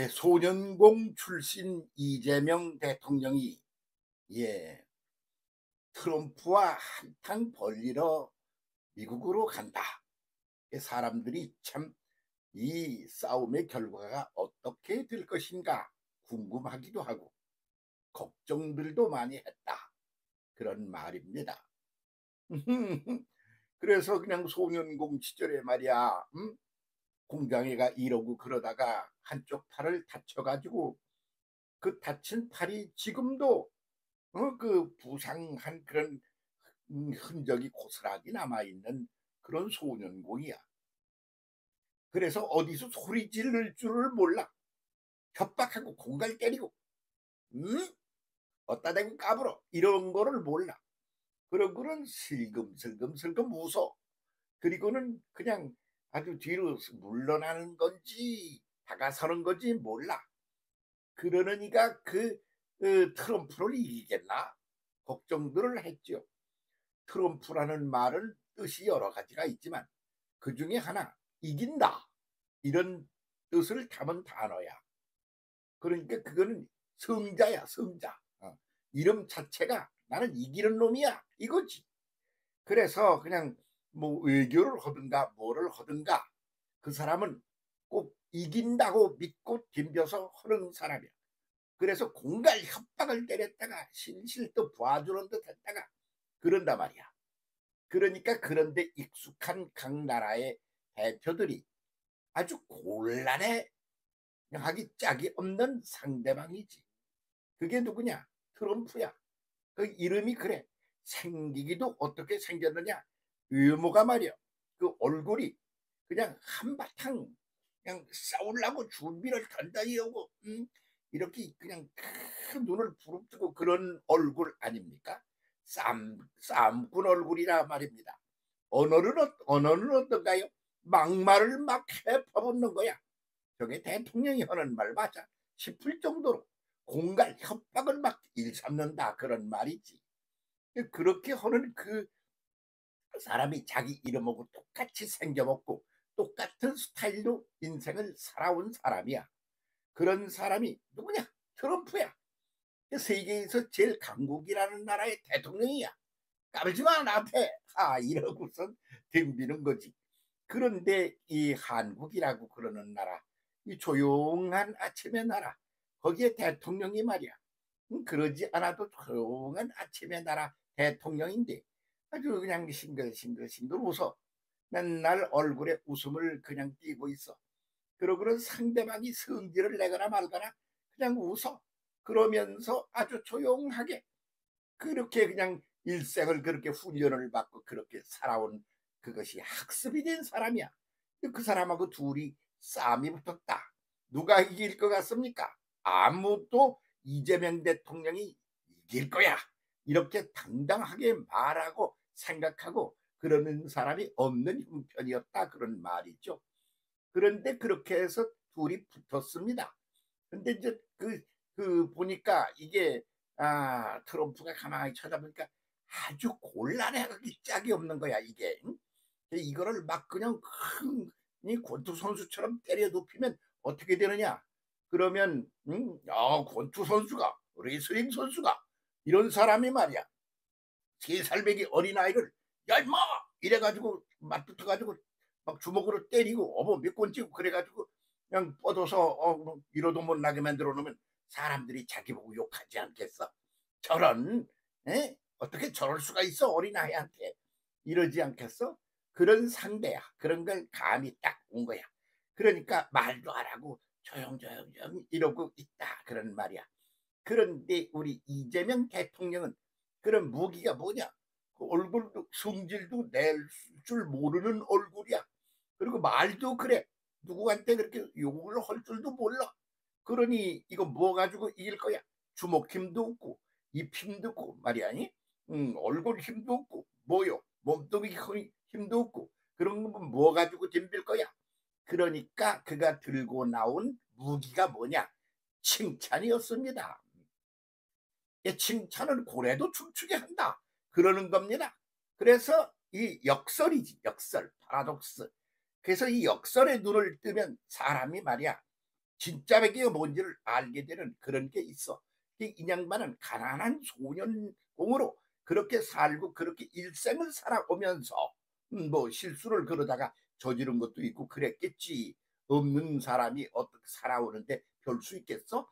소년공 출신 이재명 대통령이 예, 트럼프와 한탕 벌리러 미국으로 간다. 사람들이 참 이 싸움의 결과가 어떻게 될 것인가 궁금하기도 하고 걱정들도 많이 했다. 그런 말입니다. 그래서 그냥 소년공 시절에 말이야, 공장에가 이러고 그러다가 한쪽 팔을 다쳐가지고 그 다친 팔이 지금도 그 부상한 그런 흔적이 고스란히 남아있는 그런 소년공이야. 그래서 어디서 소리 지를 줄을 몰라. 협박하고 공갈 때리고 응? 어따 대고 까불어 이런 거를 몰라. 그러고는 슬금슬금 웃어. 그리고는 그냥 아주 뒤로 물러나는 건지 다가서는 건지 몰라. 그러니까 트럼프를 이기겠나 걱정들을 했죠. 트럼프라는 말은 뜻이 여러 가지가 있지만 그 중에 하나 이긴다 이런 뜻을 담은 단어야. 그러니까 그거는 성자야, 성자. 이름 자체가 나는 이기는 놈이야 이거지. 그래서 그냥 뭐 외교를 하든가 뭐를 하든가 그 사람은 꼭 이긴다고 믿고 덤벼서 하는 사람이야. 그래서 공갈 협박을 때렸다가 실실 또 봐주는 듯 했다가 그런단 말이야. 그러니까 그런데 익숙한 각 나라의 대표들이 아주 곤란해 하기 짝이 없는 상대방이지. 그게 누구냐? 트럼프야. 그 이름이 그래. 생기기도 어떻게 생겼느냐? 외모가 말이야. 그 얼굴이 그냥 한바탕 그냥 싸우려고 준비를 단단히 하고 이렇게 그냥 큰 눈을 부릅뜨고 그런 얼굴 아닙니까? 쌈꾼 얼굴이라 말입니다. 언어는 어떤가요? 막말을 막 해퍼붓는 거야. 저게 대통령이 하는 말 맞아 싶을 정도로 공갈 협박을 막 일삼는다 그런 말이지. 그렇게 하는 그 사람이 자기 이름하고 똑같이 생겨먹고 똑같은 스타일로 인생을 살아온 사람이야. 그런 사람이 누구냐? 트럼프야. 세계에서 제일 강국이라는 나라의 대통령이야. 까불지마 나한테 이러고선 덤비는 거지. 그런데 이 한국이라고 그러는 나라, 이 조용한 아침의 나라, 거기에 대통령이 말이야. 그러지 않아도 조용한 아침의 나라 대통령인데 아주 그냥 싱글싱글 웃어. 맨날 얼굴에 웃음을 그냥 띠고 있어. 그러고는 상대방이 성질을 내거나 말거나 그냥 웃어. 그러면서 아주 조용하게 그렇게 그냥 일생을 그렇게 훈련을 받고 그렇게 살아온 그것이 학습이 된 사람이야. 그 사람하고 둘이 싸움이 붙었다. 누가 이길 것 같습니까? 아무도 이재명 대통령이 이길 거야. 이렇게 당당하게 말하고 생각하고 그러는 사람이 없는 형편이었다. 그런 말이죠. 그런데 그렇게 해서 둘이 붙었습니다. 근데 이제 보니까 이게 트럼프가 가만히 쳐다보니까 아주 곤란하기 짝이 없는 거야 이게. 응? 이거를 막 그냥 이 권투 선수처럼 때려 눕히면 어떻게 되느냐? 그러면 권투 선수가 레슬링 선수가 이런 사람이 말이야. 3살배기 어린아이를 야 임마 이래가지고 맞붙어가지고 막 주먹으로 때리고 어머 몇 권 찍고 그래가지고 그냥 뻗어서 뭐 이러도 못나게 만들어 놓으면 사람들이 자기 보고 욕하지 않겠어? 저런 어떻게 저럴 수가 있어 어린아이한테 이러지 않겠어? 그런 상대야. 그런 걸 감이 딱 온 거야. 그러니까 말도 안 하고 조용조용 이러고 있다 그런 말이야. 그런데 우리 이재명 대통령은 그런 무기가 뭐냐? 그 얼굴도 성질도 낼 줄 모르는 얼굴이야. 그리고 말도 그래. 누구한테 그렇게 욕을 할 줄도 몰라. 그러니 이거 뭐 가지고 이길 거야? 주먹 힘도 없고 입 힘도 없고 말이야. 니 얼굴 힘도 없고 뭐요? 몸뚱이 힘도 없고 그런 거뭐 가지고 덤빌 거야? 그러니까 그가 들고 나온 무기가 뭐냐? 칭찬이었습니다. 칭찬은 고래도 춤추게 한다. 그러는 겁니다. 그래서 이 역설이지, 역설, 파라독스. 그래서 이 역설의 눈을 뜨면 사람이 말이야. 진짜 백기가 뭔지를 알게 되는 그런 게 있어. 이 양반은 가난한 소년공으로 그렇게 살고 그렇게 일생을 살아오면서 뭐 실수를 그러다가 저지른 것도 있고 그랬겠지. 없는 사람이 어떻게 살아오는데 별 수 있겠어?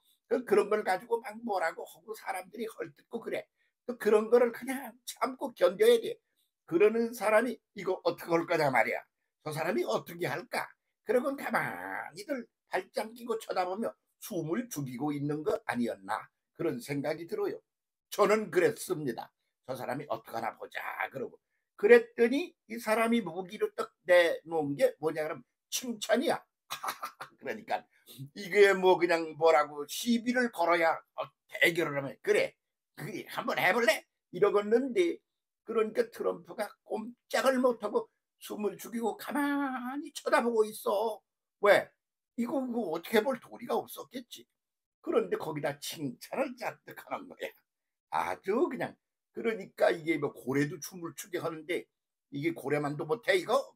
그런 걸 가지고 막 뭐라고 하고 사람들이 헐뜯고 그래. 또 그런 거를 그냥 참고 견뎌야 돼. 그러는 사람이 이거 어떻게 할 거냐 말이야. 저 사람이 어떻게 할까? 그러고 가만히들 발짱 끼고 쳐다보며 숨을 죽이고 있는 거 아니었나 그런 생각이 들어요. 저는 그랬습니다. 저 사람이 어떡하나 보자 그러고 그랬더니 이 사람이 무기로 딱 내놓은 게 뭐냐 그러면 칭찬이야. 그러니까 이게 뭐 그냥 뭐라고 시비를 걸어야 대결을 하면 그래 그게 한번 해볼래 이러겠는데 그러니까 트럼프가 꼼짝을 못하고 숨을 죽이고 가만히 쳐다보고 있어. 왜? 이거 뭐 어떻게 볼 도리가 없었겠지. 그런데 거기다 칭찬을 잔뜩 하는 거야. 아주 그냥 그러니까 이게 뭐 고래도 춤을 추게 하는데 이게 고래만도 못해 이거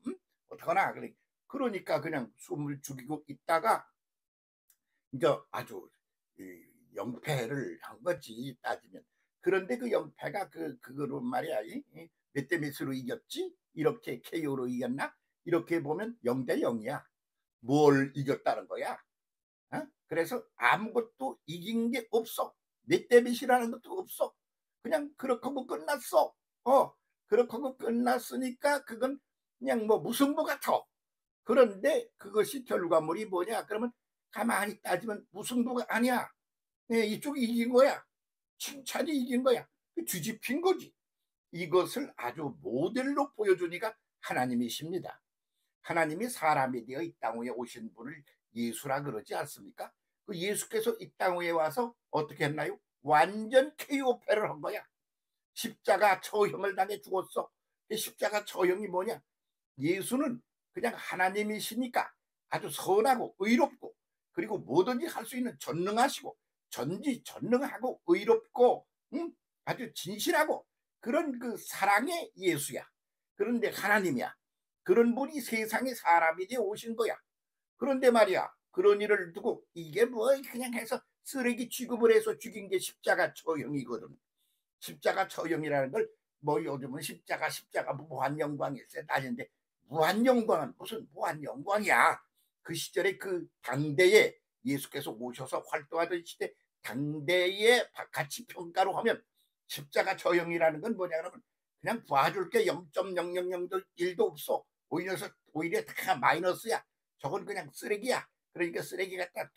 어떡하나 그래. 그러니까 그냥 숨을 죽이고 있다가 이제 아주 영패를 한 거지 따지면. 그런데 그 영패가 그거로 말이야 몇 대 몇으로 이겼지 이렇게 KO로 이겼나 이렇게 보면 0대 0이야. 뭘 이겼다는 거야. 어? 그래서 아무것도 이긴 게 없어. 몇 대 몇이라는 것도 없어. 그냥 그렇게 하고 끝났어. 그렇게 하고 끝났으니까 그건 그냥 뭐 무승부 같아. 그런데 그것이 결과물이 뭐냐 그러면 가만히 따지면 무승부가 아니야. 네, 이쪽이 이긴 거야. 칭찬이 이긴 거야. 뒤집힌 거지. 이것을 아주 모델로 보여주니까 하나님이십니다. 하나님이 사람이 되어 이 땅에 오신 분을 예수라 그러지 않습니까? 그 예수께서 이 땅에 와서 어떻게 했나요? 완전 KO패를 한 거야. 십자가 처형을 당해 죽었어. 십자가 처형이 뭐냐? 예수는 그냥 하나님이시니까 아주 선하고 의롭고 그리고 뭐든지 할 수 있는 전능하시고 전지전능하고 의롭고 아주 진실하고 그런 그 사랑의 예수야. 그런데 하나님이야. 그런 분이 세상에 사람이 되어 오신 거야. 그런데 말이야 그런 일을 두고 이게 뭐 그냥 해서 쓰레기 취급을 해서 죽인 게 십자가 처형이거든. 십자가 처형이라는 걸 뭐 요즘은 십자가 무한영광일세 따지는데 무한영광은 무슨 무한영광이야. 그 시절에 그 당대에 예수께서 오셔서 활동하던 시대 당대에 같이 평가로 하면 십자가 처형이라는 건 뭐냐 그러면 그냥 봐줄 게 0.000도 1도 없어. 오히려 다 마이너스야. 저건 그냥 쓰레기야. 그러니까 쓰레기 갖다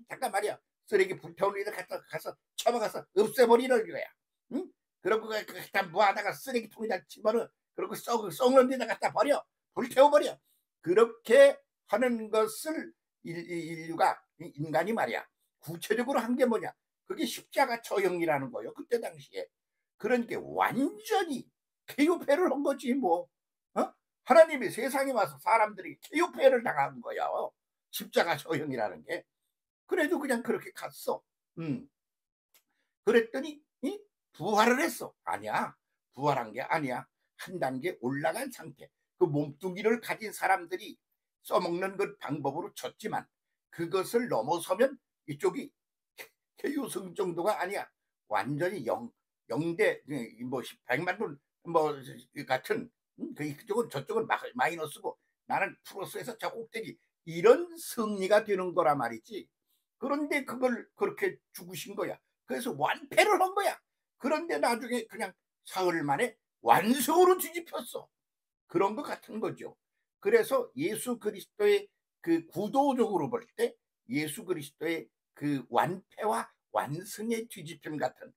잠깐 말이야. 쓰레기 불태우는 일을 갖다 가서 쳐박아서 없애버리는 거야. 응? 그러고 갖다 모아다가 쓰레기통에다 집어넣어. 그리고 썩는 데다 갖다 버려. 불태워버려. 그렇게 하는 것을 인류가 인간이 말이야. 구체적으로 한 게 뭐냐. 그게 십자가 처형이라는 거예요. 그때 당시에. 그러니까 완전히 케요패를 한 거지 뭐. 어? 하나님이 세상에 와서 사람들이 케요패를 당한 거야. 십자가 처형이라는 게. 그래도 그냥 그렇게 갔어. 그랬더니 부활을 했어. 아니야. 부활한 게 아니야. 한 단계 올라간 상태. 그 몸뚱이를 가진 사람들이 써먹는 그 방법으로 쳤지만 그것을 넘어서면 이쪽이 KU승 정도가 아니야. 완전히 영대 뭐 100만 돈 뭐 같은 그쪽은 저쪽은 마이너스고 나는 플러스에서 저 꼭대기 이런 승리가 되는 거라 말이지. 그런데 그걸 그렇게 죽으신 거야. 그래서 완패를 한 거야. 그런데 나중에 그냥 사흘 만에 완성으로 뒤집혔어. 그런 것 같은 거죠. 그래서 예수 그리스도의 그 구도적으로 볼 때 예수 그리스도의 그 완패와 완승의 뒤집힘 같은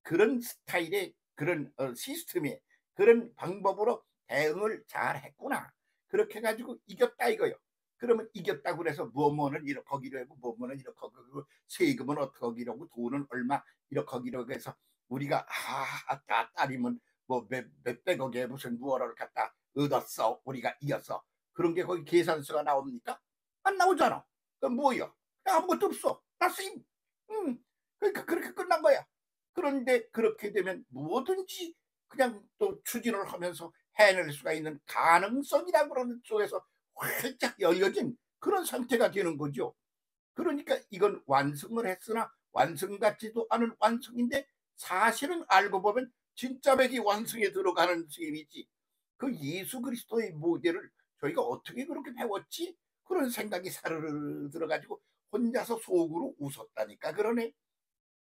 그런 스타일의 그런 시스템의 그런 방법으로 대응을 잘 했구나. 그렇게 해가지고 이겼다 이거요. 그러면 이겼다고 그래서 뭐뭐는 이렇게 하기로 하고 뭐뭐는 이렇게 하고 세금은 어떻게 하기로 하고 돈은 얼마 이렇게 하기로 해서 우리가 딸이면 뭐 몇백억에 무슨 무언을 갖다 얻었어 우리가 이겼어 그런 게 거기 계산서가 나옵니까? 안 나오잖아. 그럼 뭐야? 아무것도 없어. 나스임. 그러니까 그렇게 끝난 거야. 그런데 그렇게 되면 뭐든지 그냥 또 추진을 하면서 해낼 수가 있는 가능성이라고 그러는 쪽에서 활짝 열려진 그런 상태가 되는 거죠. 그러니까 이건 완성을 했으나 완성 같지도 않은 완성인데 사실은 알고 보면 진짜 백이 완성에 들어가는 셈이지. 그 예수 그리스도의 모델을 저희가 어떻게 그렇게 배웠지? 그런 생각이 사르르 들어가지고 혼자서 속으로 웃었다니까 그러네.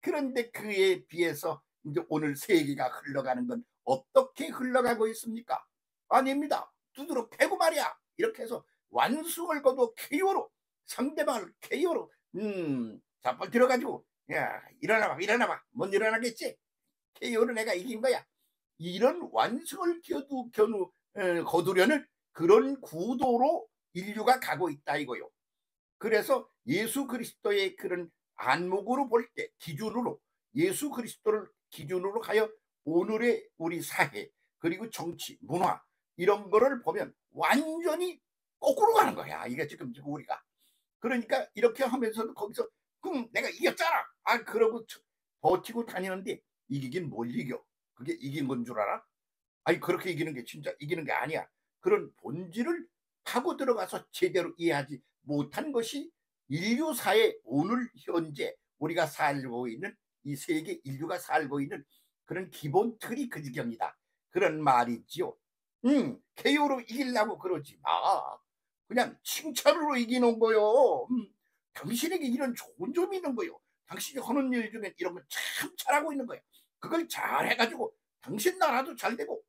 그런데 그에 비해서 이제 오늘 세계가 흘러가는 건 어떻게 흘러가고 있습니까? 아닙니다. 두드러 패고 말이야. 이렇게 해서 완승을 거두어 KO로 상대방을 KO로 자빨 들어가지고 야 일어나봐 일어나봐 못 일어나겠지? KO로 내가 이긴 거야. 이런 완승을 거두려는 그런 구도로 인류가 가고 있다 이거요. 그래서 예수 그리스도의 그런 안목으로 볼 때 기준으로 예수 그리스도를 기준으로 하여 오늘의 우리 사회 그리고 정치 문화 이런 거를 보면 완전히 거꾸로 가는 거야. 이게 지금 우리가 그러니까 이렇게 하면서도 거기서 내가 이겼잖아. 아 그러고 버티고 다니는데 이기긴 뭘 이겨? 그게 이긴 건 줄 알아? 아니 그렇게 이기는 게 진짜 이기는 게 아니야. 그런 본질을 파고 들어가서 제대로 이해하지 못한 것이 인류사의 오늘 현재 우리가 살고 있는 이 세계 인류가 살고 있는 그런 기본 틀이 그 지경이다. 그런 말이지요. KO로 이기려고 그러지 마. 그냥 칭찬으로 이기는 거요. 당신에게 이런 좋은 점이 있는 거요. 당신이 하는 일 중에 이런 거 참 잘하고 있는 거야. 그걸 잘 해가지고 당신 나라도 잘 되고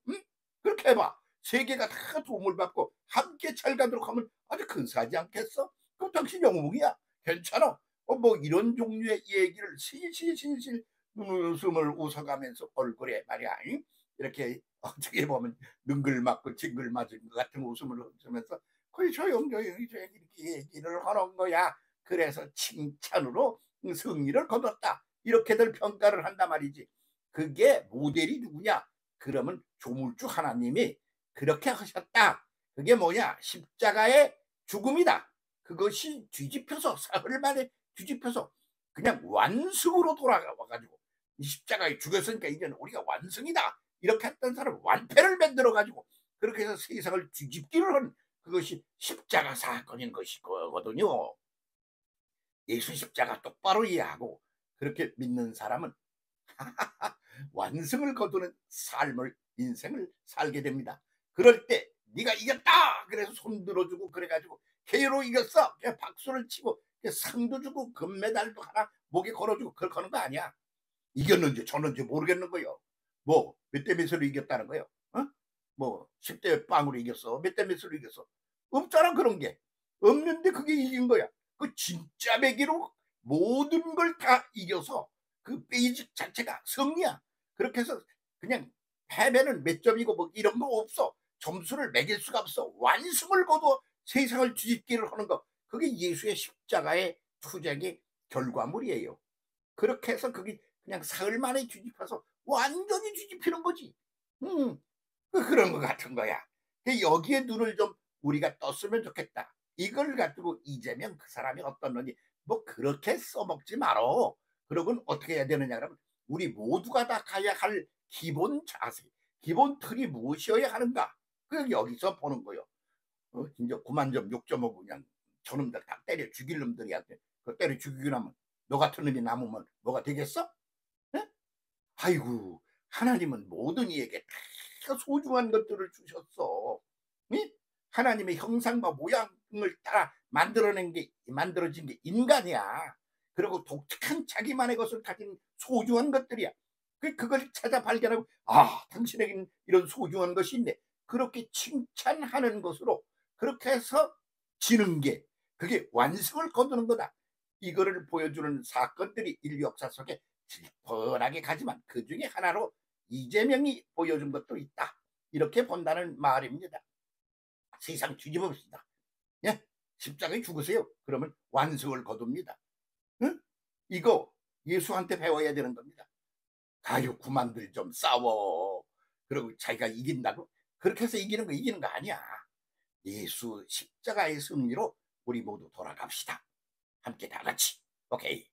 그렇게 해봐. 세계가 다 도움을 받고 함께 잘 가도록 하면 아주 근사하지 않겠어? 그럼 당신 영웅이야. 괜찮아. 뭐 이런 종류의 얘기를 실실실실 눈웃음을 웃어가면서 얼굴에 말이야. 응? 이렇게 어떻게 보면 능글맞고 징글맞은 것 같은 웃음을 웃으면서 거의 조용조용히 이렇게 얘기를 하는 거야. 그래서 칭찬으로 승리를 거뒀다. 이렇게들 평가를 한단 말이지. 그게 모델이 누구냐? 그러면 조물주 하나님이 그렇게 하셨다. 그게 뭐냐? 십자가의 죽음이다. 그것이 뒤집혀서 사흘 만에 뒤집혀서 그냥 완승으로 돌아와가지고 십자가에 죽였으니까 이제는 우리가 완승이다. 이렇게 했던 사람 완패를 만들어가지고 그렇게 해서 세상을 뒤집기를 한 그것이 십자가 사건인 것이거든요. 예수 십자가 똑바로 이해하고 그렇게 믿는 사람은 완승을 거두는 삶을 인생을 살게 됩니다. 그럴 때 네가 이겼다 그래서 손 들어주고 그래가지고 KO로 이겼어 그냥 박수를 치고 상도 주고 금메달도 하나 목에 걸어주고 그걸 거는 거 아니야. 이겼는지 졌는지 모르겠는 거요. 뭐 몇 대 몇으로 이겼다는 거요. 어? 뭐 10대 빵으로 이겼어 몇 대 몇으로 이겼어. 없잖아. 그런 게 없는데 그게 이긴 거야. 그 진짜 매기로 모든 걸 다 이겨서 그 베이직 자체가 승리야. 그렇게 해서 그냥 패배는 몇 점이고 뭐 이런 거 없어. 점수를 매길 수가 없어. 완승을 거둬 세상을 뒤집기를 하는 거. 그게 예수의 십자가의 투쟁의 결과물이에요. 그렇게 해서 그게 그냥 사흘 만에 뒤집혀서 완전히 뒤집히는 거지. 음, 그런 것 같은 거야. 여기에 눈을 좀 우리가 떴으면 좋겠다. 이걸 가지고 이재명 그 사람이 어떤 놈이 뭐 그렇게 써먹지 말어. 그러고는 어떻게 해야 되느냐 그러면 우리 모두가 다 가야 할 기본 자세, 기본 틀이 무엇이어야 하는가? 그 여기서 보는 거요. 진짜 9만 점, 6.5 그냥 저놈들 다 때려 죽일 놈들이한테 그 때려 죽이고 나면 너 같은 놈이 남으면 뭐가 되겠어? 에? 아이고 하나님은 모든 이에게 다 소중한 것들을 주셨어. 응? 하나님의 형상과 모양을 따라 만들어진 게 인간이야. 그리고 독특한 자기만의 것을 가진 소중한 것들이야. 그걸 찾아 발견하고 당신에게는 이런 소중한 것이 있네. 그렇게 칭찬하는 것으로 그렇게 해서 지는 게 그게 완성을 거두는 거다. 이거를 보여주는 사건들이 인류 역사 속에 질펀하게 가지만 그 중에 하나로 이재명이 보여준 것도 있다. 이렇게 본다는 말입니다. 세상 뒤집어 봅시다. 예? 십자가에 죽으세요. 그러면 완성을 거둡니다. 응? 이거 예수한테 배워야 되는 겁니다. 가요 구만들 좀 싸워. 그리고 자기가 이긴다고? 그렇게 해서 이기는 거 아니야. 예수 십자가의 승리로 우리 모두 돌아갑시다. 함께 다 같이. 오케이.